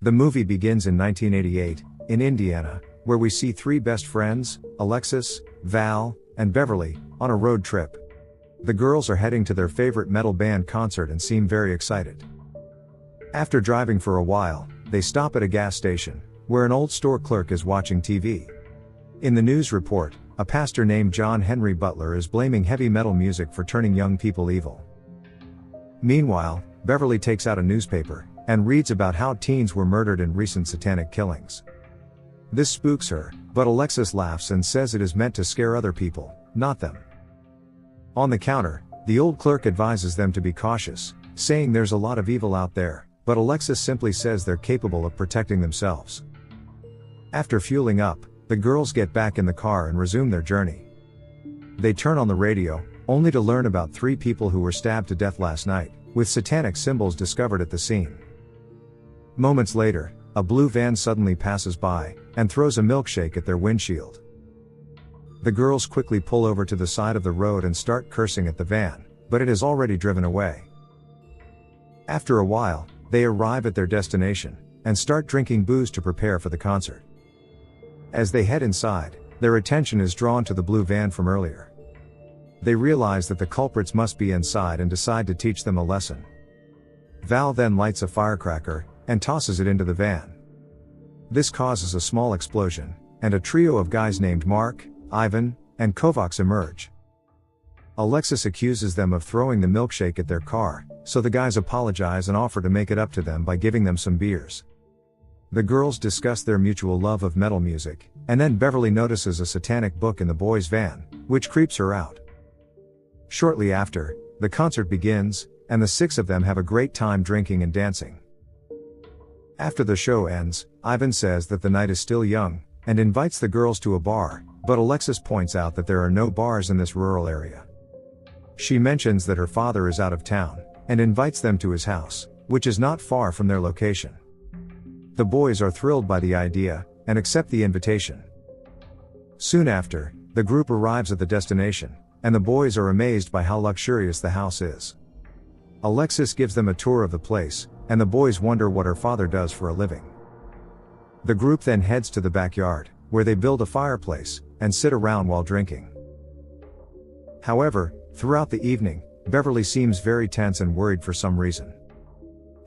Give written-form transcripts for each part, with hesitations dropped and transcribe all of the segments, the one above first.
The movie begins in 1988, in Indiana, where we see three best friends, Alexis, Val, and Beverly, on a road trip. The girls are heading to their favorite metal band concert and seem very excited. After driving for a while, they stop at a gas station, where an old store clerk is watching TV. In the news report, a pastor named John Henry Butler is blaming heavy metal music for turning young people evil. Meanwhile, Beverly takes out a newspaper, and reads about how teens were murdered in recent satanic killings. This spooks her, but Alexis laughs and says it is meant to scare other people, not them. On the counter, the old clerk advises them to be cautious, saying there's a lot of evil out there, but Alexis simply says they're capable of protecting themselves. After fueling up, the girls get back in the car and resume their journey. They turn on the radio, only to learn about 3 people who were stabbed to death last night, with satanic symbols discovered at the scene. Moments later, a blue van suddenly passes by, and throws a milkshake at their windshield. The girls quickly pull over to the side of the road and start cursing at the van, but it has already driven away. After a while, they arrive at their destination, and start drinking booze to prepare for the concert. As they head inside, their attention is drawn to the blue van from earlier. They realize that the culprits must be inside and decide to teach them a lesson. Val then lights a firecracker, and tosses it into the van. This causes a small explosion, and a trio of guys named Mark, Ivan, and Kovacs emerge. Alexis accuses them of throwing the milkshake at their car, so the guys apologize and offer to make it up to them by giving them some beers. The girls discuss their mutual love of metal music, and then Beverly notices a satanic book in the boys' van, which creeps her out. Shortly after, the concert begins, and the 6 of them have a great time drinking and dancing. After the show ends, Ivan says that the night is still young, and invites the girls to a bar, but Alexis points out that there are no bars in this rural area. She mentions that her father is out of town, and invites them to his house, which is not far from their location. The boys are thrilled by the idea, and accept the invitation. Soon after, the group arrives at the destination, and the boys are amazed by how luxurious the house is. Alexis gives them a tour of the place, and the boys wonder what her father does for a living. The group then heads to the backyard, where they build a fireplace, and sit around while drinking. However, throughout the evening, Beverly seems very tense and worried for some reason.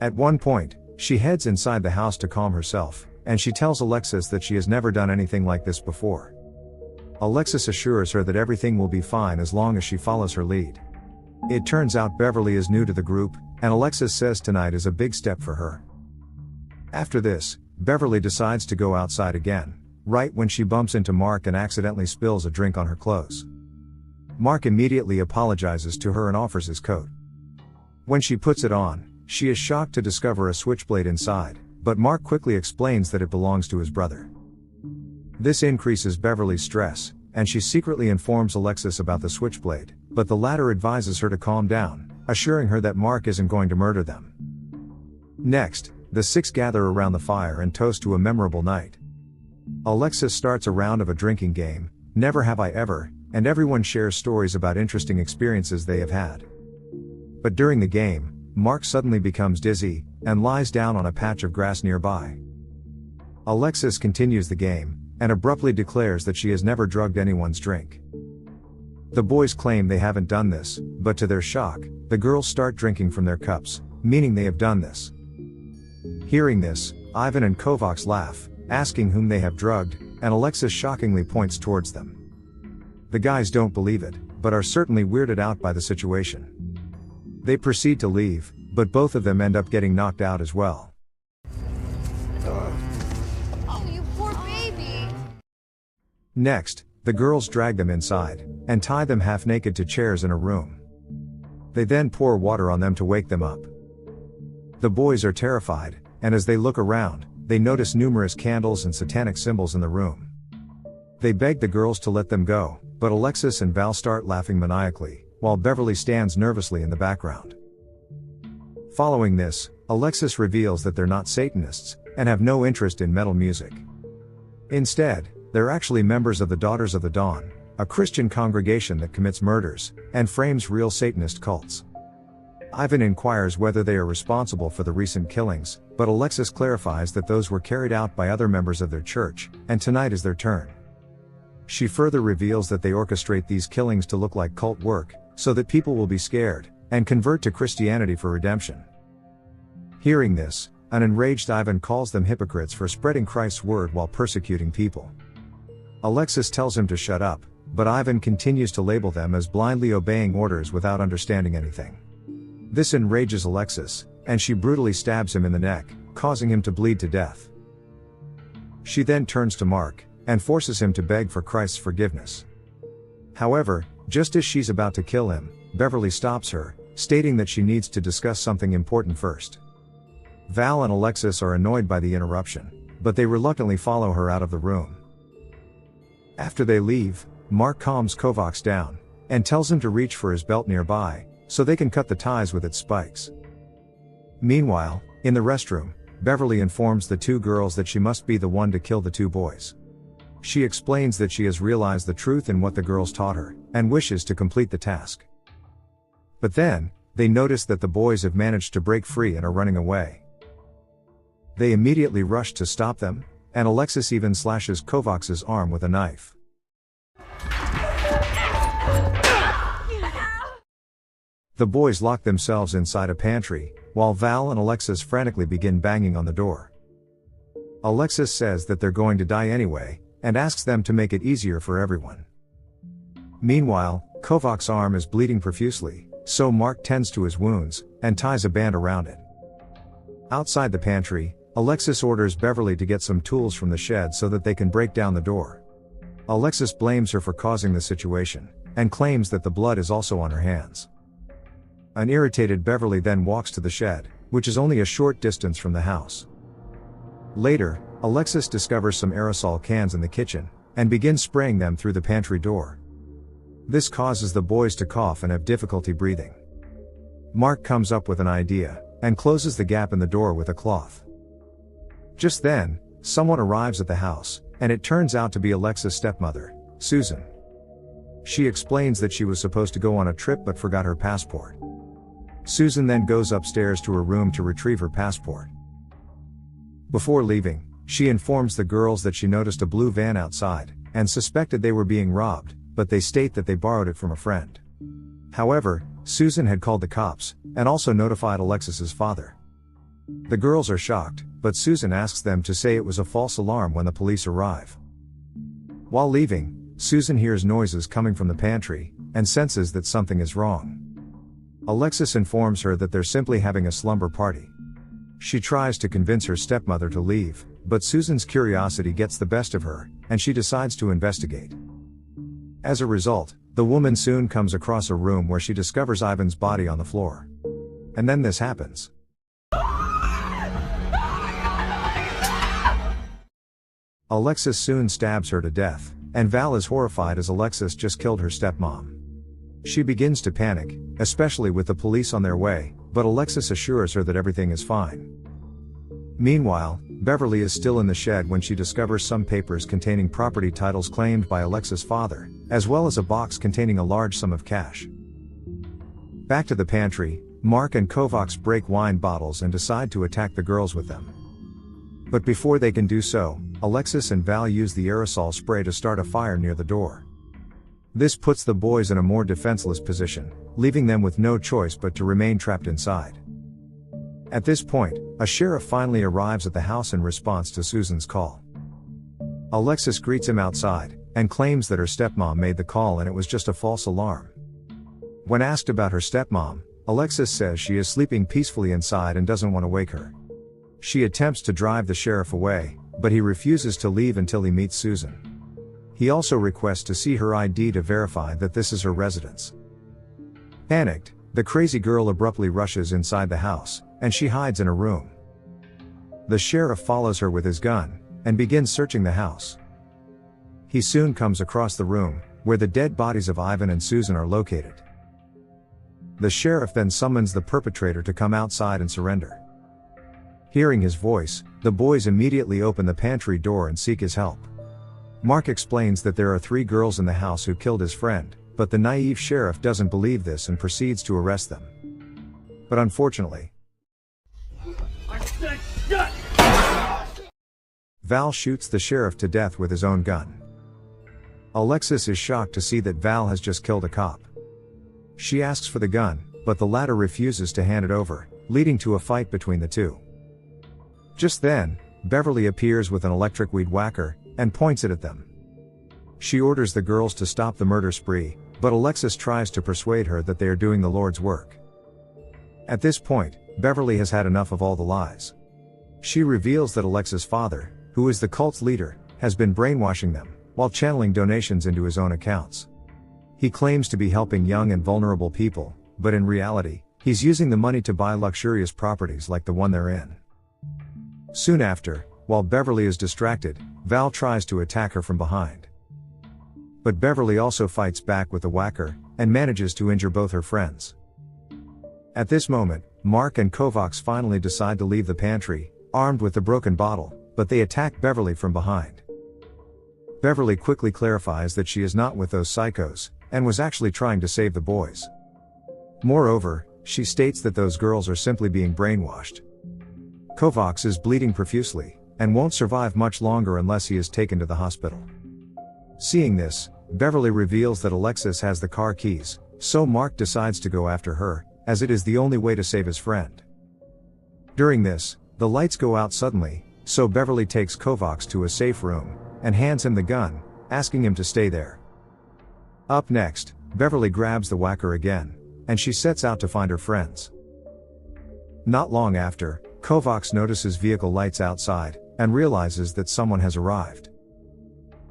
At one point, she heads inside the house to calm herself, and she tells Alexis that she has never done anything like this before. Alexis assures her that everything will be fine as long as she follows her lead. It turns out Beverly is new to the group, and Alexis says tonight is a big step for her. After this, Beverly decides to go outside again, right when she bumps into Mark and accidentally spills a drink on her clothes. Mark immediately apologizes to her and offers his coat. When she puts it on, she is shocked to discover a switchblade inside, but Mark quickly explains that it belongs to his brother. This increases Beverly's stress, and she secretly informs Alexis about the switchblade, but the latter advises her to calm down, assuring her that Mark isn't going to murder them. Next, the 6 gather around the fire and toast to a memorable night. Alexis starts a round of a drinking game, Never Have I Ever, and everyone shares stories about interesting experiences they have had. But during the game, Mark suddenly becomes dizzy, and lies down on a patch of grass nearby. Alexis continues the game, and abruptly declares that she has never drugged anyone's drink. The boys claim they haven't done this, but to their shock, the girls start drinking from their cups, meaning they have done this. Hearing this, Ivan and Kovacs laugh, asking whom they have drugged, and Alexis shockingly points towards them. The guys don't believe it, but are certainly weirded out by the situation. They proceed to leave, but both of them end up getting knocked out as well. Oh, you poor baby! Next, the girls drag them inside, and tie them half naked to chairs in a room. They then pour water on them to wake them up. The boys are terrified, and as they look around, they notice numerous candles and satanic symbols in the room. They beg the girls to let them go, but Alexis and Val start laughing maniacally, while Beverly stands nervously in the background. Following this, Alexis reveals that they're not Satanists, and have no interest in metal music. Instead, they're actually members of the Daughters of the Dawn, a Christian congregation that commits murders, and frames real Satanist cults. Ivan inquires whether they are responsible for the recent killings, but Alexis clarifies that those were carried out by other members of their church, and tonight is their turn. She further reveals that they orchestrate these killings to look like cult work, so that people will be scared, and convert to Christianity for redemption. Hearing this, an enraged Ivan calls them hypocrites for spreading Christ's word while persecuting people. Alexis tells him to shut up, but Ivan continues to label them as blindly obeying orders without understanding anything. This enrages Alexis, and she brutally stabs him in the neck, causing him to bleed to death. She then turns to Mark, and forces him to beg for Christ's forgiveness. However, just as she's about to kill him, Beverly stops her, stating that she needs to discuss something important first. Val and Alexis are annoyed by the interruption, but they reluctantly follow her out of the room. After they leave, Mark calms Kovacs down, and tells him to reach for his belt nearby, so they can cut the ties with its spikes. Meanwhile, in the restroom, Beverly informs the two girls that she must be the one to kill the two boys. She explains that she has realized the truth in what the girls taught her, and wishes to complete the task. But then, they notice that the boys have managed to break free and are running away. They immediately rush to stop them, and Alexis even slashes Kovacs' arm with a knife. The boys lock themselves inside a pantry, while Val and Alexis frantically begin banging on the door. Alexis says that they're going to die anyway, and asks them to make it easier for everyone. Meanwhile, Kovacs' arm is bleeding profusely, so Mark tends to his wounds, and ties a band around it. Outside the pantry, Alexis orders Beverly to get some tools from the shed so that they can break down the door. Alexis blames her for causing the situation, and claims that the blood is also on her hands. An irritated Beverly then walks to the shed, which is only a short distance from the house. Later, Alexis discovers some aerosol cans in the kitchen, and begins spraying them through the pantry door. This causes the boys to cough and have difficulty breathing. Mark comes up with an idea, and closes the gap in the door with a cloth. Just then, someone arrives at the house, and it turns out to be Alexis' stepmother, Susan. She explains that she was supposed to go on a trip but forgot her passport. Susan then goes upstairs to her room to retrieve her passport. Before leaving, she informs the girls that she noticed a blue van outside, and suspected they were being robbed, but they state that they borrowed it from a friend. However, Susan had called the cops, and also notified Alexis' father. The girls are shocked, but Susan asks them to say it was a false alarm when the police arrive. While leaving, Susan hears noises coming from the pantry, and senses that something is wrong. Alexis informs her that they're simply having a slumber party. She tries to convince her stepmother to leave, but Susan's curiosity gets the best of her, and she decides to investigate. As a result, the woman soon comes across a room where she discovers Ivan's body on the floor. And then this happens. Alexis soon stabs her to death, and Val is horrified as Alexis just killed her stepmom. She begins to panic, especially with the police on their way, but Alexis assures her that everything is fine. Meanwhile, Beverly is still in the shed when she discovers some papers containing property titles claimed by Alexis' father, as well as a box containing a large sum of cash. Back to the pantry, Mark and Kovacs break wine bottles and decide to attack the girls with them. But before they can do so, Alexis and Val use the aerosol spray to start a fire near the door. This puts the boys in a more defenseless position, leaving them with no choice but to remain trapped inside. At this point, a sheriff finally arrives at the house in response to Susan's call. Alexis greets him outside, and claims that her stepmom made the call and it was just a false alarm. When asked about her stepmom, Alexis says she is sleeping peacefully inside and doesn't want to wake her. She attempts to drive the sheriff away, but he refuses to leave until he meets Susan. He also requests to see her ID to verify that this is her residence. Panicked, the crazy girl abruptly rushes inside the house, and she hides in a room. The sheriff follows her with his gun, and begins searching the house. He soon comes across the room, where the dead bodies of Ivan and Susan are located. The sheriff then summons the perpetrator to come outside and surrender. Hearing his voice, the boys immediately open the pantry door and seek his help. Mark explains that there are 3 girls in the house who killed his friend, but the naive sheriff doesn't believe this and proceeds to arrest them. but unfortunately, Val shoots the sheriff to death with his own gun. Alexis is shocked to see that Val has just killed a cop. She asks for the gun, but the latter refuses to hand it over, leading to a fight between the two. Just then, Beverly appears with an electric weed whacker, and points it at them. She orders the girls to stop the murder spree, but Alexis tries to persuade her that they are doing the Lord's work. At this point, Beverly has had enough of all the lies. She reveals that Alexis' father, who is the cult's leader, has been brainwashing them, while channeling donations into his own accounts. He claims to be helping young and vulnerable people, but in reality, he's using the money to buy luxurious properties like the one they're in. Soon after, while Beverly is distracted, Val tries to attack her from behind. But Beverly also fights back with the whacker, and manages to injure both her friends. At this moment, Mark and Kovacs finally decide to leave the pantry, armed with the broken bottle, but they attack Beverly from behind. Beverly quickly clarifies that she is not with those psychos, and was actually trying to save the boys. Moreover, she states that those girls are simply being brainwashed. Kovacs is bleeding profusely, and won't survive much longer unless he is taken to the hospital. Seeing this, Beverly reveals that Alexis has the car keys, so Mark decides to go after her, as it is the only way to save his friend. During this, the lights go out suddenly, so Beverly takes Kovacs to a safe room, and hands him the gun, asking him to stay there. Up next, Beverly grabs the whacker again, and she sets out to find her friends. Not long after, Kovacs notices vehicle lights outside, and realizes that someone has arrived.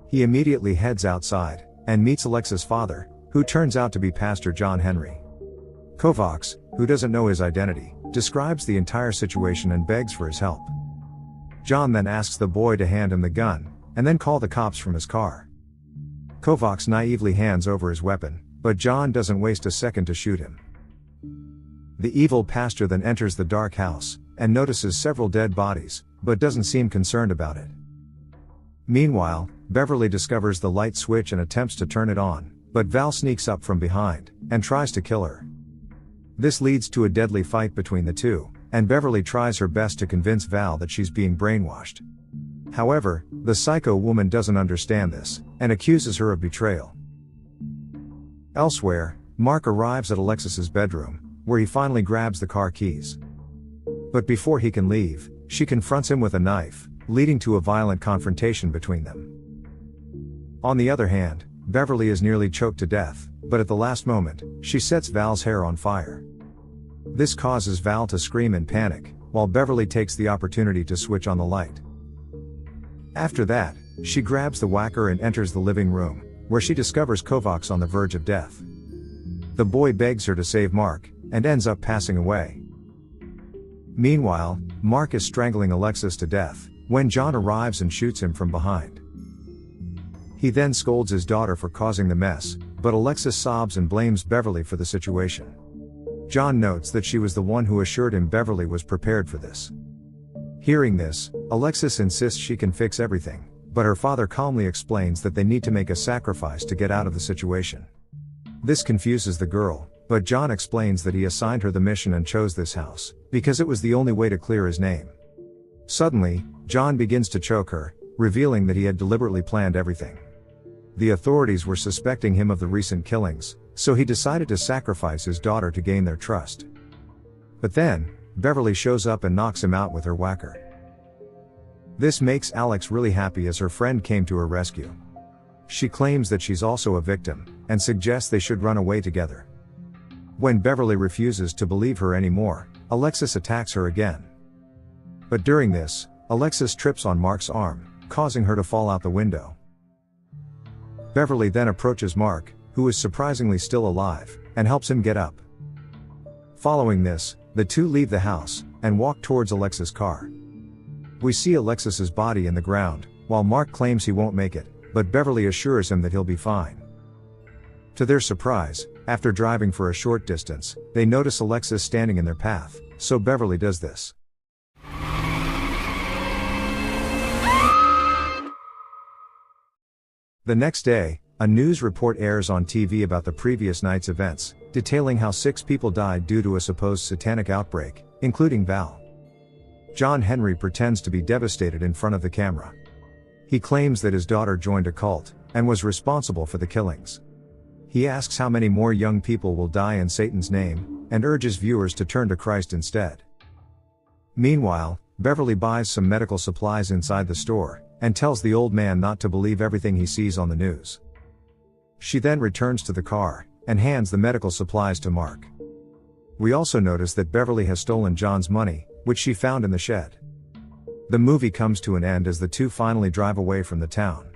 He immediately heads outside, and meets Alexis' father, who turns out to be Pastor John Henry. Kovacs, who doesn't know his identity, describes the entire situation and begs for his help. John then asks the boy to hand him the gun, and then call the cops from his car. Kovacs naively hands over his weapon, but John doesn't waste a second to shoot him. The evil pastor then enters the dark house, and notices several dead bodies, but doesn't seem concerned about it. Meanwhile, Beverly discovers the light switch and attempts to turn it on, but Val sneaks up from behind, and tries to kill her. This leads to a deadly fight between the two, and Beverly tries her best to convince Val that she's being brainwashed. However, the psycho woman doesn't understand this, and accuses her of betrayal. Elsewhere, Mark arrives at Alexis's bedroom, where he finally grabs the car keys. But before he can leave, she confronts him with a knife, leading to a violent confrontation between them. On the other hand, Beverly is nearly choked to death, but at the last moment, she sets Val's hair on fire. This causes Val to scream in panic, while Beverly takes the opportunity to switch on the light. After that, she grabs the whacker and enters the living room, where she discovers Kovacs on the verge of death. The boy begs her to save Mark, and ends up passing away. Meanwhile, Mark is strangling Alexis to death, when John arrives and shoots him from behind. He then scolds his daughter for causing the mess, but Alexis sobs and blames Beverly for the situation. John notes that she was the one who assured him Beverly was prepared for this. Hearing this, Alexis insists she can fix everything, but her father calmly explains that they need to make a sacrifice to get out of the situation. This confuses the girl, but John explains that he assigned her the mission and chose this house, because it was the only way to clear his name. Suddenly, John begins to choke her, revealing that he had deliberately planned everything. The authorities were suspecting him of the recent killings, so he decided to sacrifice his daughter to gain their trust. But then, Beverly shows up and knocks him out with her whacker. This makes Alex really happy as her friend came to her rescue. She claims that she's also a victim, and suggests they should run away together. When Beverly refuses to believe her anymore, Alexis attacks her again. But during this, Alexis trips on Mark's arm, causing her to fall out the window. Beverly then approaches Mark, who is surprisingly still alive, and helps him get up. Following this, the two leave the house, and walk towards Alexis' car. We see Alexis's body in the ground, while Mark claims he won't make it, but Beverly assures him that he'll be fine. To their surprise, after driving for a short distance, they notice Alexis standing in their path, so Beverly does this. The next day, a news report airs on TV about the previous night's events, detailing how 6 people died due to a supposed satanic outbreak, including Val. John Henry pretends to be devastated in front of the camera. He claims that his daughter joined a cult, and was responsible for the killings. He asks how many more young people will die in Satan's name, and urges viewers to turn to Christ instead. Meanwhile, Beverly buys some medical supplies inside the store, and tells the old man not to believe everything he sees on the news. She then returns to the car, and hands the medical supplies to Mark. We also notice that Beverly has stolen John's money, which she found in the shed. The movie comes to an end as the two finally drive away from the town.